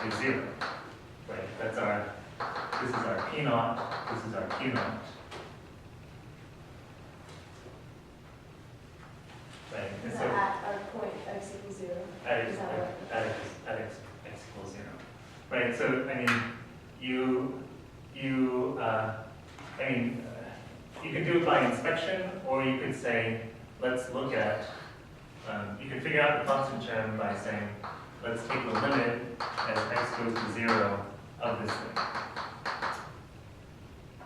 is 0. Right? That's our, this is our P naught, this is our Q naught. Right? And so at our point x equals 0. at x equals 0. Right? So I mean, you can do it by inspection, or you could say, let's look at, you can figure out the constant term by saying, let's take the limit as x goes to 0 of this thing.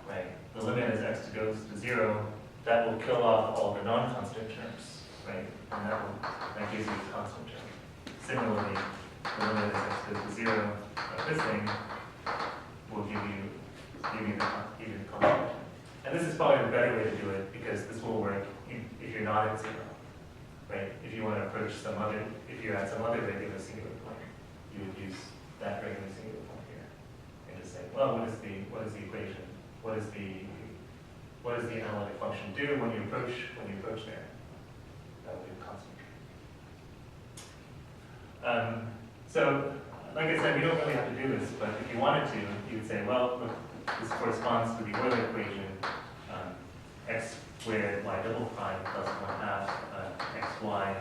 Right? The limit as x goes to 0, that will kill off all the non-constant terms. Right? And that gives you the constant term. Similarly, the limit as x goes to 0 of this thing will give you the constant term. And this is probably the better way to do it, because this will work if you're not at 0. Right? If you want to approach some other, if you're at some other regular singular point, you would use that regular singular point here, and just say, well, what is the equation? What does the analytic function do when you approach there? That would be the constant. So, like I said, we don't really have to do this, but if you wanted to, you would say, well, look, this corresponds to the Euler equation, x squared y double prime plus 1/2 xy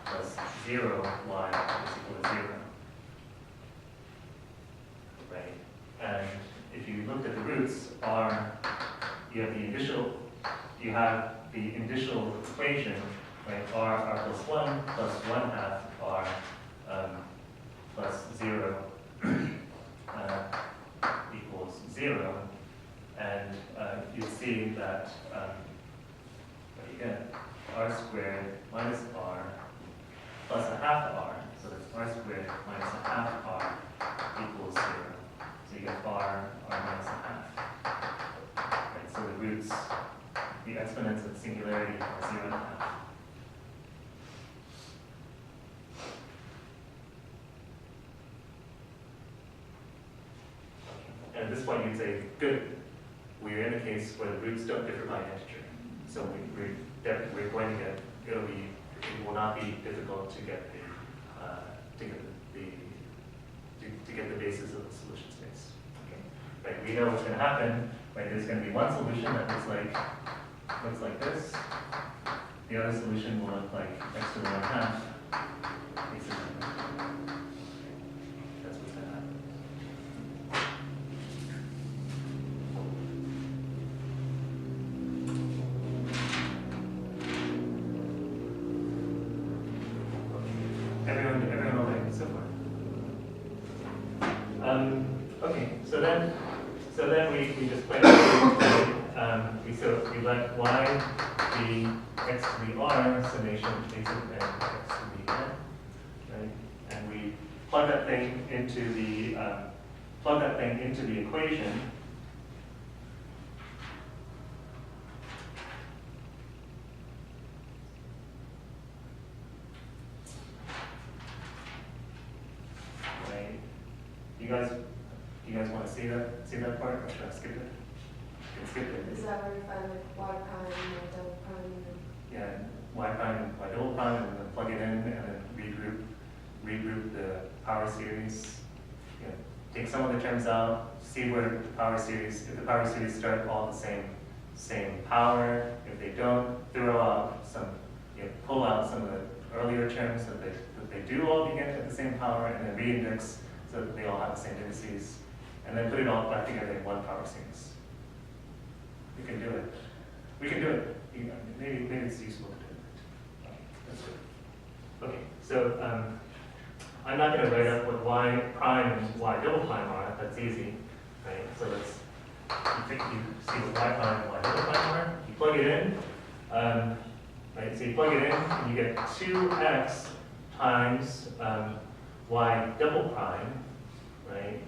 plus 0 y is equal to 0. Right? And if you looked at the roots, you have the indicial equation, right? R plus 1 plus 1/2 r plus 0 equals 0. And you'll see that what you get, r squared minus r plus 1/2 r. So that's r squared minus 1/2 r equals 0. So you get r minus 1/2. Right, so the roots, the exponents of singularity are 0 and 1/2. And at this point you'd say, good, we're in a case where the roots don't differ by integer. So we're going to get, it will not be difficult to get the basis of the solution space. Okay. Right, we know what's going to happen. Right, there's going to be one solution that looks like this. The other solution will look like x to the 1/2. That's what's going to happen. Everyone all right so far? Okay, so then we just play we let y be x to the r summation basic and x to the n, right? And we plug that thing into the equation. You guys want to see that part, or should I skip it? You can skip it. Is that where you find like y prime and double prime? Yeah, y prime and y double prime, and then plug it in, and then regroup the power series. You know, take some of the terms out, see where the power series, if the power series start all the same power. If they don't, throw out some, pull out some of the earlier terms that they do all begin at the same power, and then reindex so that they all have the same indices, and then put it all back together in one power series. We can do it. Maybe it's useful to do it. That's good. Okay, so I'm not going to write up what y prime and y double prime are. That's easy, right? So you see what y prime and y double prime are. You plug it in, right? So you plug it in, and you get 2x times y double prime, right?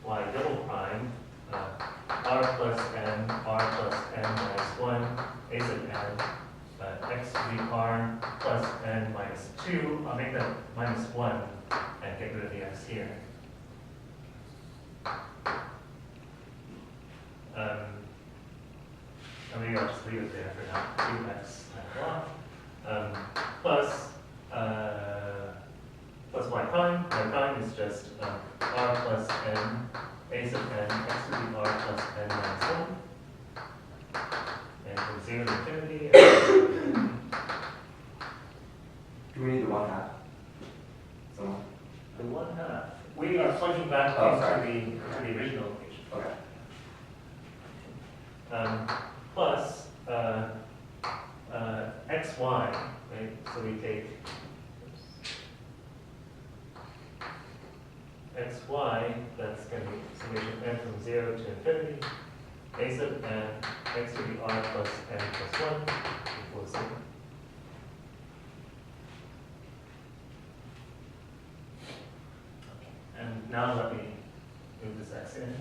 Y double prime, r plus n minus 1, a sub n, x to the r plus n minus 2. I'll make that minus 1 and get rid of the x here. Maybe I'll just leave it there for now. 2x times plus y prime is just r plus n, a sub n, x to the r plus n minus 1. And from 0 to infinity. Do we need the 1/2? Someone? The 1/2. We are plugging back into the original equation. Okay. Plus xy, right? So we take xy, that's going to be summation n from 0 to infinity, a sub n, x to the r plus n plus 1 equals 0. And now let me move this x in.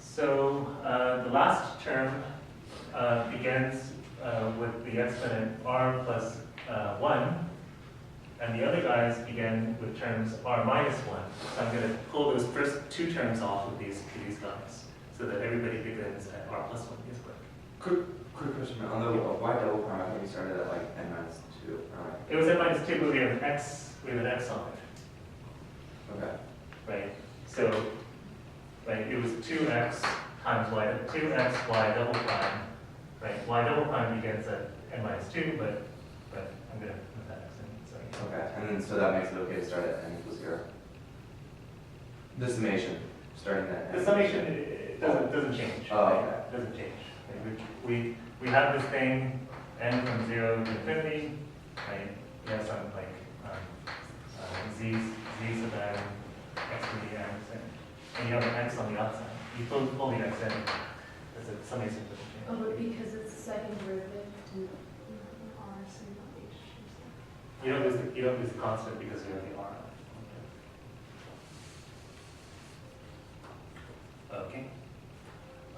So the last term begins with the exponent r plus 1, and the other guys begin with terms r minus 1. So I'm going to pull those first two terms off of these guys, so that everybody begins at r plus 1 is correct. Quick question on the y double prime. I think we started at like n minus 2. It was n minus 2, but we have an x on it. Okay. Right? So, right, it was 2x times y, 2x y double prime, right? Y double prime begins at n minus 2, but I'm going to put that x in, sorry. Okay, and then so that makes it okay to start at n equals 0. The summation, starting at n. The summation it doesn't change. Oh, right? okay. It doesn't change. Right? We have this thing, n from 0 to infinity, right? We have some like z sub n, x to the n, and you have an x on the outside. You pull the x in, there's a summation doesn't change. Oh, but because it's the second derivative to r, so not h. You don't lose the constant because you have the r. Okay.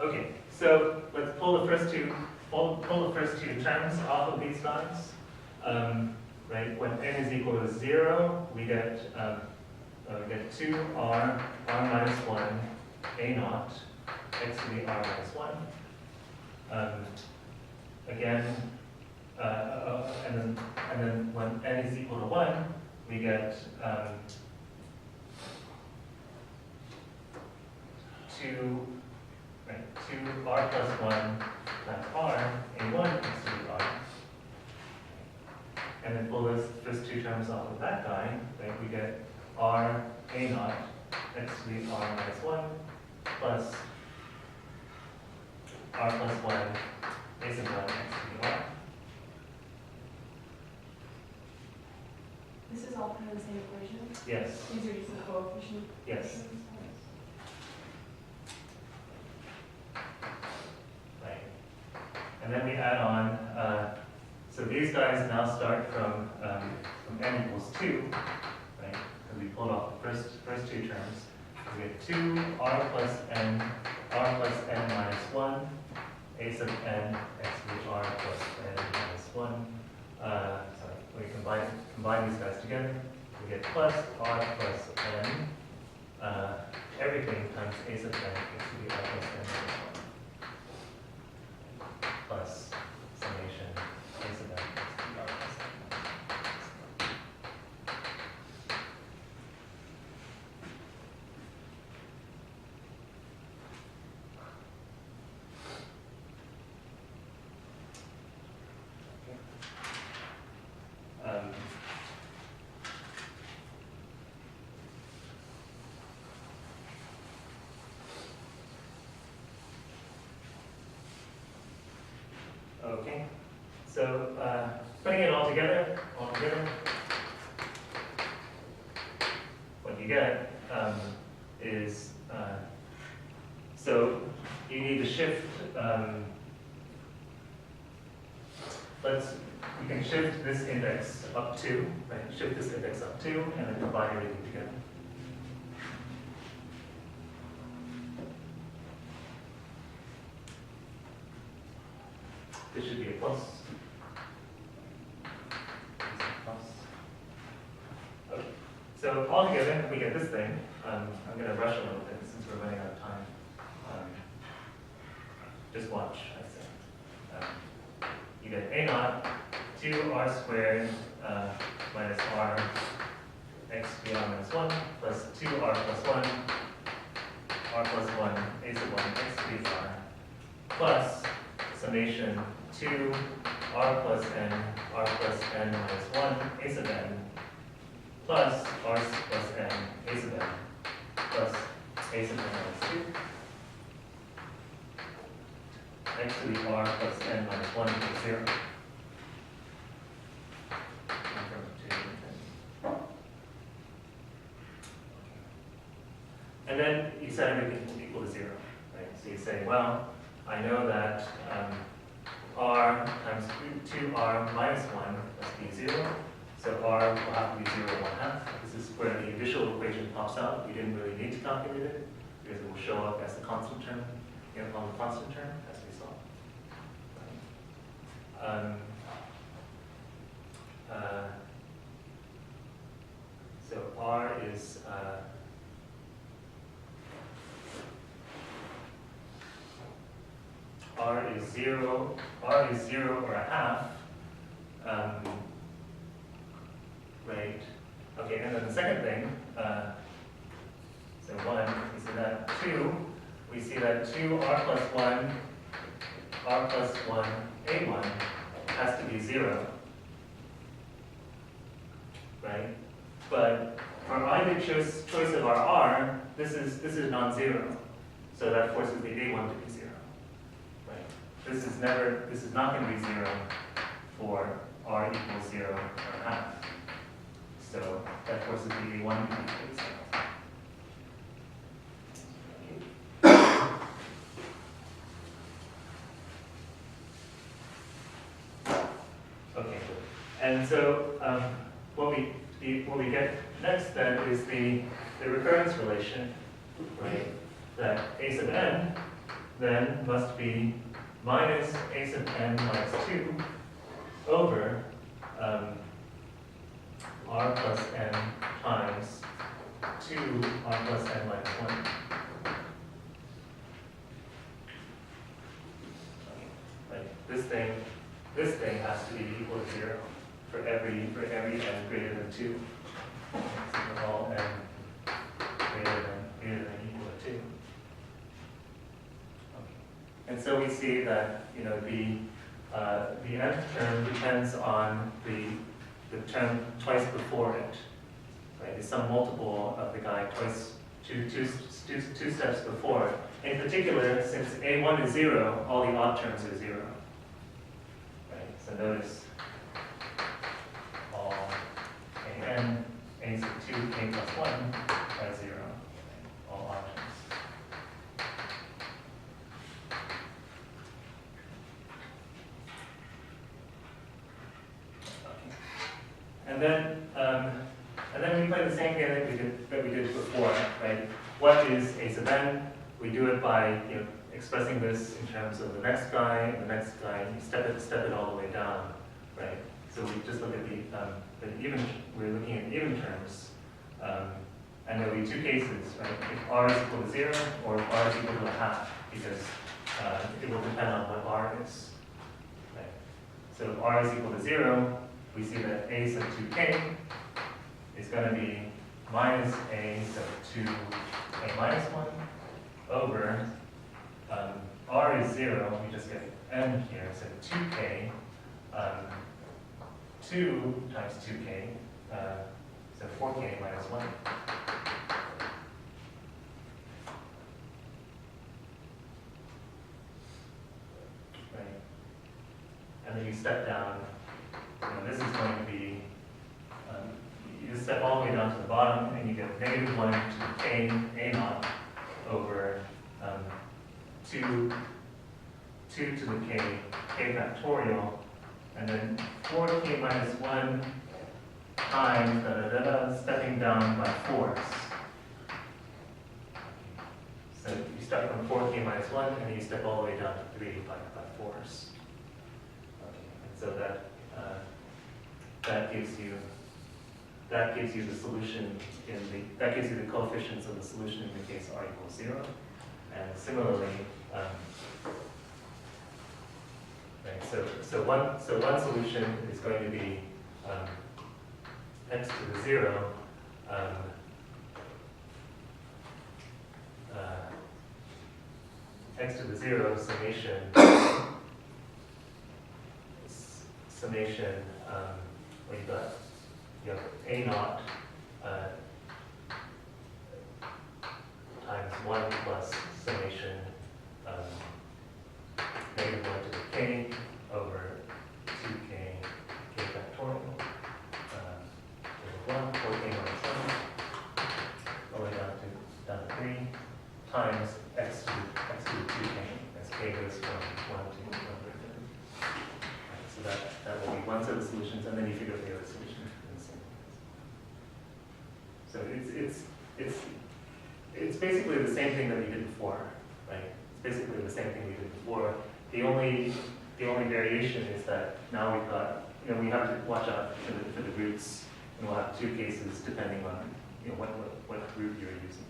Okay. So let's pull the first two terms off of these guys. Right. When n is equal to 0, we get 2r minus 1 a naught x to the r minus 1. Again, and then when n is equal to 1, we get 2r plus 1 times r, a1 x to the r. And then pull those first two terms off of that guy, right? We get r a naught x to the r minus 1 plus r plus 1 a sub 1 x to the r. This is all part of the same equation? Yes, These are just the coefficient? yes. Right. And then we add on, so these guys now start from n equals 2, right? And we pulled off the first two terms. We get 2r plus n minus 1, a sub n x to the r plus n minus 1. Sorry, we combine these guys together. We get plus r plus n, everything times a sub n x to the r plus n minus 1. Plus summation a sub n x to the r plus n. Okay, so putting it all together, what you get is, so you need to shift, we can shift this index up 2, right? Shift this index up 2 and then combine everything together. This should be a plus. Okay. So all together, we get this thing. I'm going to rush a little bit since we're running out of time. Just watch, I say. you get a naught 2r squared minus r x br minus 1 plus 2r plus 1 r plus 1 a sub 1 x br plus summation 2 r plus n minus 1 a sub n plus r plus n a sub n plus a sub n minus 2 x to the r plus n minus 1 equals 0. And then you set everything equal to 0, right? So you say, well, I know that r times 2r minus 1 must be 0. So r will have to be 0 1/2. This is where the indicial equation pops out. We didn't really need to calculate it because it will show up as the constant term, on the constant term as we saw. So r is r is 0 or a half, right? Okay, and then the second thing, so 1, we see that 2, we see that 2r plus 1 a1 has to be 0, right? But for either choice of our r, this is non-zero, so that forces the a1 to be 0. This is not going to be 0 for r equals 0 or half. So that forces the a1 to be equal to 0. Okay, and so what we get next then is the recurrence relation, right? That a sub n then must be minus a sub n minus 2 over r plus n times 2 r plus n minus 1. Right. This thing has to be equal to 0 for every n greater than 2. So for all n greater than equal to 2. And so we see that the nth term depends on the term twice before it, right? It's some multiple of the guy two steps before it. In particular, since a1 is 0, all the odd terms are 0, right? So notice all an a sub 2 k plus 1 are 0, all odd terms. And then we play the same game that we did before, right? What is a sub n? We do it by expressing this in terms of the next guy, and the next guy. You step it all the way down, right? So we just look at the even. We're looking at even terms, and there will be two cases, right? If r is equal to 0 or if r is equal to a half, because it will depend on what r is, right? So if r is equal to 0. We see that a sub 2k is going to be minus a sub 2k minus 1 over r is 0. We just get n here, so 2k, 2 times 2k, so 4k minus 1. Right. And then you step down. This is going to be, you just step all the way down to the bottom and you get negative 1 to the k a naught over 2 to the k factorial, and then 4k minus 1 times stepping down by 4s. So you start from 4k minus 1 and then you step all the way down to 3 by 4s. Okay. And so that gives you the solution that gives you the coefficients of the solution in the case r equals 0. And similarly, right, So one solution is going to be x to the 0, x to the 0 summation, what you have a naught times 1 plus summation negative 1 to the k over 2k k factorial over 1, 4k minus 1, all the way down to 3, times x to the 2k, as k goes from 1 to 130. So that will be one set of solutions, and then you figure out the other solution in the same way. So it's basically the same thing that we did before, right? It's basically the same thing we did before. The only variation is that now we've got, we have to watch out for the roots, and we'll have two cases depending on what root you're using.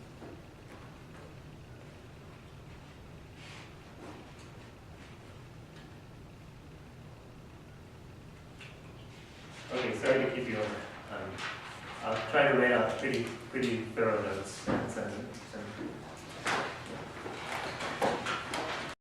Okay, sorry to keep you on. I'll try to lay out pretty thorough notes and send them.